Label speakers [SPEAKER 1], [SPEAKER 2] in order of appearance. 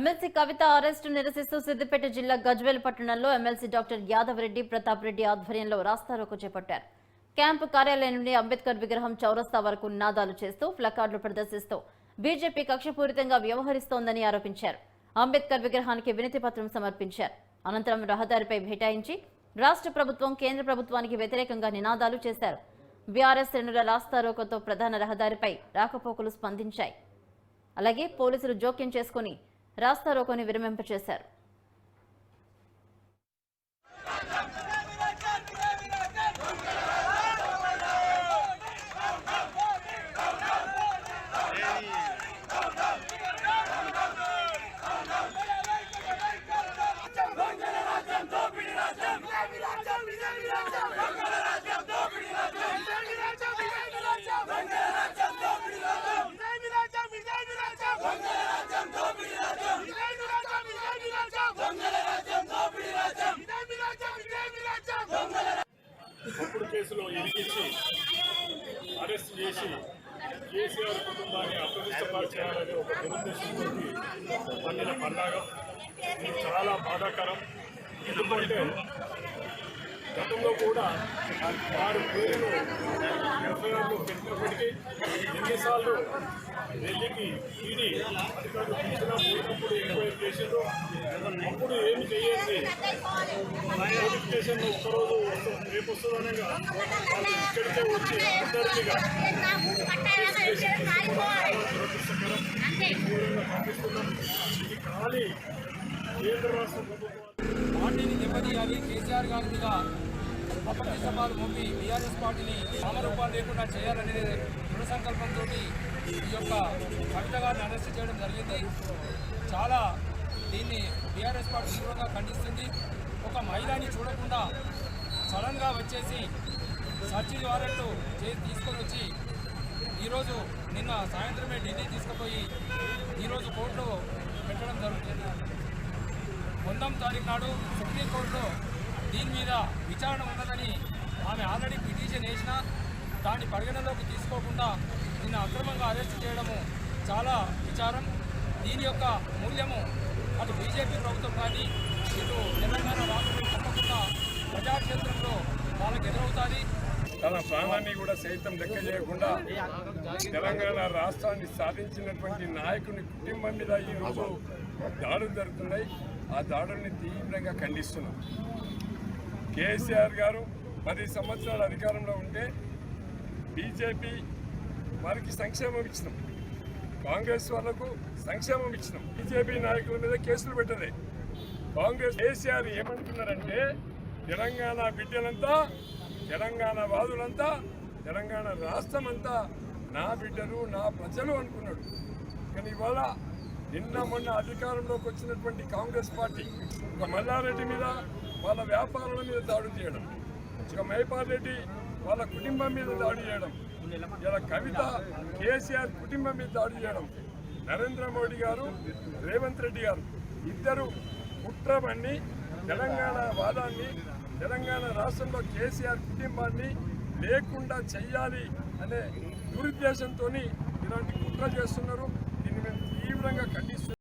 [SPEAKER 1] MLC కవిత arrest నిరసిస్తూ సిద్దిపేట జిల్లా గజ్వేల్ పట్టణంలో ఎమ్మెల్సీ డాక్టర్ యాదవ్ రెడ్డి ప్రతాప్ రెడ్డి ఆధ్వర్యంలో రాస్తారోకో చేపట్టారు. క్యాంపు కార్యాలయం నుండి అంబేద్కర్ విగ్రహం చౌరస్తా వరకు నినాదాలు చేస్తూ ప్లకార్డులు ప్రదర్శిస్తూ బీజేపీ కక్షపూరితంగా వ్యవహరిస్తోందని ఆరోపించారు. అంబేద్కర్ విగ్రహానికి వినతి పత్రం సమర్పించారు. అనంతరం రహదారిపై బైఠాయించి రాష్ట్ర ప్రభుత్వం కేంద్ర ప్రభుత్వానికి వ్యతిరేకంగా నినాదాలు చేశారు. బీఆర్ఎస్ శ్రేణుల రాస్తారోకోతో ప్రధాన రహదారిపై రాకపోకలు స్పందించాయి. అలాగే పోలీసులు జోక్యం చేసుకుని రాస్తారోకోని విరమింపచేశారు.
[SPEAKER 2] తప్పుడు కేసులో ఇరికించి అరెస్ట్ చేసి కేసీఆర్ కుటుంబాన్ని అప్రతిష్టపరిచేయాలని ఒక దురుద్దేశంతో పండిన పండుగ ఇది చాలా బాధాకరం. ఎందుకంటే గతంలో కూడా వారి పేరును ఎఫ్ఐఆర్లో పెట్టినప్పటికీ ఎన్నిసార్లు ఢిల్లీకి ఈడీ అధికారులు పిలిచినా పోయినప్పుడు ఎంక్వైరీ చేసిండ్రు. అప్పుడు ఏమి చేయండి నోటిఫికేషన్ ఒక్కరోజు రేపు వస్తుందనగా వాళ్ళు ఇక్కడికే వచ్చి అందరికీగా దురదృష్టకరం తీవ్రంగా ఖండిస్తున్నాం. ఇది ఖాళీ కేంద్ర రాష్ట్ర ప్రభుత్వం
[SPEAKER 3] పార్టీని దెబ్బతీయాలి, కేసీఆర్ గారి మీద అపరిసమాలు మమ్మీ బీఆర్ఎస్ పార్టీని నామరూపాలు లేకుండా చేయాలనే దృఢ సంకల్పంతో ఈ యొక్క కవిత గారిని అరెస్ట్ చేయడం జరిగింది. చాలా దీన్ని బీఆర్ఎస్ పార్టీ తీవ్రంగా ఖండిస్తుంది. ఒక మహిళని చూడకుండా సడన్గా వచ్చేసి సర్చి వారెంట్ చేసి తీసుకొని వచ్చి ఈరోజు నిన్న సాయంత్రమే ఢిల్లీ తీసుకుపోయి ఈరోజు కోర్టులో పెట్టడం జరుగుతుంది. 9వ తారీఖు నాడు సుప్రీంకోర్టులో దీని మీద విచారణ ఉన్నదని ఆమె ఆల్రెడీ పిటిషన్ వేసినా దాన్ని పరిగణలోకి తీసుకోకుండా నిన్న అక్రమంగా అరెస్ట్ చేయడము చాలా విచారం. దీని యొక్క మూల్యము అటు బీజేపీ ప్రభుత్వం కానీ ఇటు తెలంగాణ రాష్ట్రం తప్పకుండా ప్రజాక్షేత్రంలో వాళ్ళకి ఎదురవుతుంది.
[SPEAKER 2] తన ప్రాణాన్ని కూడా సైతం లెక్క చేయకుండా తెలంగాణ రాష్ట్రాన్ని సాధించినటువంటి నాయకుని కుటుంబం మీద ఈరోజు దాడులు జరుగుతున్నాయి. ఆ దాడుల్ని తీవ్రంగా ఖండిస్తున్నాం. కేసీఆర్ గారు 10 సంవత్సరాల అధికారంలో ఉంటే బీజేపీ వారికి సంక్షేమం ఇచ్చినాం, కాంగ్రెస్ వాళ్ళకు సంక్షేమం ఇచ్చినాం. బీజేపీ నాయకుల మీద కేసులు పెట్టలే. కాంగ్రెస్ కేసీఆర్ ఏమంటున్నారంటే తెలంగాణ బిడ్డలంతా, తెలంగాణ వాదులంతా, తెలంగాణ రాష్ట్రం అంతా నా బిడ్డలు, నా ప్రజలు అనుకున్నాడు. కానీ ఇవాళ నిన్న మొన్న అధికారంలోకి వచ్చినటువంటి కాంగ్రెస్ పార్టీ ఒక మల్లారెడ్డి మీద, వాళ్ళ వ్యాపారాల మీద దాడి చేయడం, ఒక మైపాల్ రెడ్డి వాళ్ళ కుటుంబం మీద దాడి చేయడం, ఇలా కవిత కేసీఆర్ కుటుంబం మీద దాడి చేయడం, నరేంద్ర మోడీ గారు, రేవంత్ రెడ్డి గారు ఇద్దరు కుట్రబన్ని తెలంగాణ వాదాన్ని, తెలంగాణ రాష్ట్రంలో కేసీఆర్ కుటుంబాన్ని లేకుండా చెయ్యాలి అనే దురుద్దేశంతో ఇలాంటి కుట్ర చేస్తున్నారు. దీన్ని మేము తీవ్రంగా ఖండిస్తున్నాం.